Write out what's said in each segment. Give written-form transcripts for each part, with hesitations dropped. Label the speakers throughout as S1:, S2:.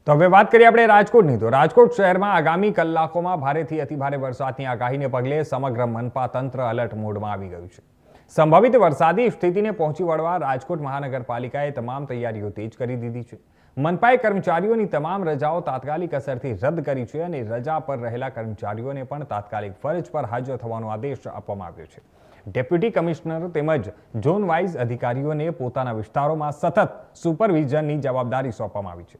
S1: તો હવે વાત કરીએ આપણે રાજકોટની. તો રાજકોટ શહેરમાં આગામી કલાકોમાં ભારેથી અતિભારે વરસાદની આગાહીને પગલે સમગ્ર મનપા તંત્ર એલર્ટ મોડમાં આવી ગયું છે. સંભવિત વરસાદી સ્થિતિને પહોંચી વળવા રાજકોટ મહાનગરપાલિકાએ તમામ તૈયારીઓ તેજ કરી દીધી છે. મનપાએ કર્મચારીઓની તમામ રજાઓ તાત્કાલિક અસરથી રદ કરી છે અને રજા પર રહેલા કર્મચારીઓને પણ તાત્કાલિક ફરજ પર હાજર થવાનો આદેશ આપવામાં આવ્યો છે. ડેપ્યુટી કમિશનર તેમજ ઝોન વાઇઝ અધિકારીઓને પોતાના વિસ્તારોમાં સતત સુપરવિઝનની જવાબદારી સોંપવામાં આવી છે.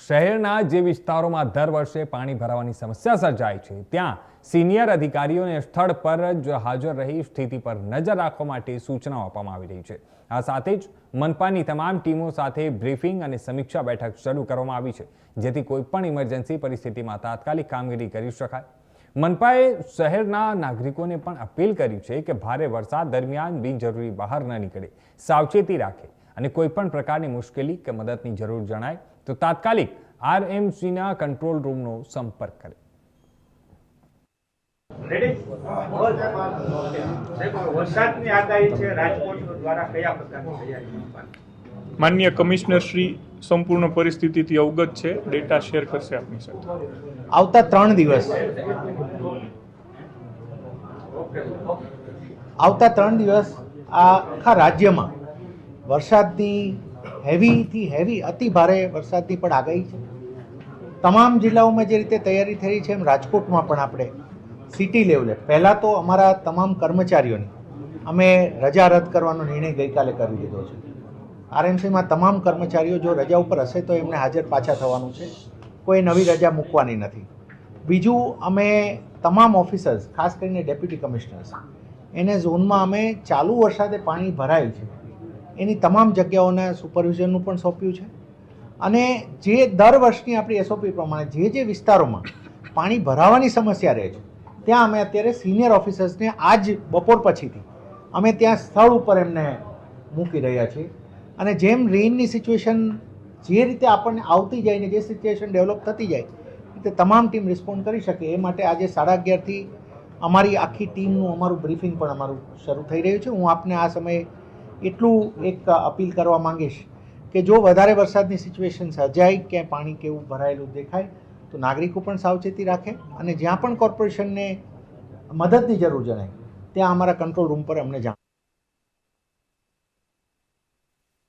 S1: શહેરના જે વિસ્તારોમાં દર વર્ષે પાણી ભરાવાની સમસ્યા સર્જાય છે ત્યાં સિનિયર અધિકારીઓને સ્થળ પર જ હાજર રહી સ્થિતિ પર નજર રાખવા માટે સૂચનાઓ આપવામાં આવી રહી છે. આ સાથે જ મનપાની તમામ ટીમો સાથે બ્રીફિંગ અને સમીક્ષા બેઠક શરૂ કરવામાં આવી છે, જેથી કોઈપણ ઇમરજન્સી પરિસ્થિતિમાં તાત્કાલિક કામગીરી કરી શકાય. મનપાએ શહેરના નાગરિકોને પણ અપીલ કરી છે કે ભારે વરસાદ દરમિયાન બિનજરૂરી બહાર ન નીકળે, સાવચેતી રાખે અને કોઈપણ પ્રકારની મુશ્કેલી કે મદદની જરૂર જણાય તો તાત્કાલિક આરએમસીના કંટ્રોલ રૂમનો સંપર્ક કરે.
S2: વરસાદની આગાહી છે રાજકોટ દ્વારા કયા પ્રકારની તૈયારી?
S3: માનનીય કમિશનર શ્રી સંપૂર્ણ પરિસ્થિતિથી અવગત છે, ડેટા શેર કરશે આપની સાથે.
S4: આવતા 3 દિવસ આખા રાજ્યમાં વરસાદની હેવીથી હેવી અતિ ભારે વરસાદની પણ આગાહી છે. તમામ જિલ્લાઓમાં જે રીતે તૈયારી થઈ છે એમ રાજકોટમાં પણ આપણે સિટી લેવલે પહેલાં તો અમારા તમામ કર્મચારીઓની અમે રજા રદ કરવાનો નિર્ણય ગઈકાલે કરી લીધો છે. આરએમસીમાં તમામ કર્મચારીઓ જો રજા ઉપર હશે તો એમને હાજર પાછા થવાનું છે, કોઈ નવી રજા મૂકવાની નથી. બીજું, અમે તમામ ઓફિસર્સ, ખાસ કરીને ડેપ્યુટી કમિશનર્સ, એને ઝોનમાં અમે ચાલુ વરસાદે પાણી ભરાય છે એની તમામ જગ્યાઓના સુપરવિઝનનું પણ સોંપ્યું છે. અને જે દર વર્ષની આપણી એસઓપી પ્રમાણે જે વિસ્તારોમાં પાણી ભરાવાની સમસ્યા રહે છે ત્યાં અમે અત્યારે સિનિયર ઓફિસર્સને આજ બપોર પછીથી અમે ત્યાં સ્થળ ઉપર એમને મૂકી રહ્યા છીએ. અને જેમ રેઇનની સિચ્યુએશન જે રીતે આપણને આવતી જાય ને જે સિચ્યુએશન ડેવલપ થતી જાય તે તમામ ટીમ રિસ્પોન્ડ કરી શકે એ માટે આજે 11:30થી અમારી આખી ટીમનું અમારું બ્રીફિંગ પણ અમારું શરૂ થઈ રહ્યું છે. હું આપને આ સમયે એટલું એક અપીલ કરવા માંગીશ કે જો વધારે વરસાદની સિચ્યુએશન સર્જાય, ક્યાંય પાણી કેવું ભરાયેલું દેખાય તો નાગરિકો પણ સાવચેતી રાખે અને જ્યાં પણ કોર્પોરેશનને મદદની જરૂર જણાય ત્યાં અમારા કંટ્રોલ રૂમ પર અમને જાણ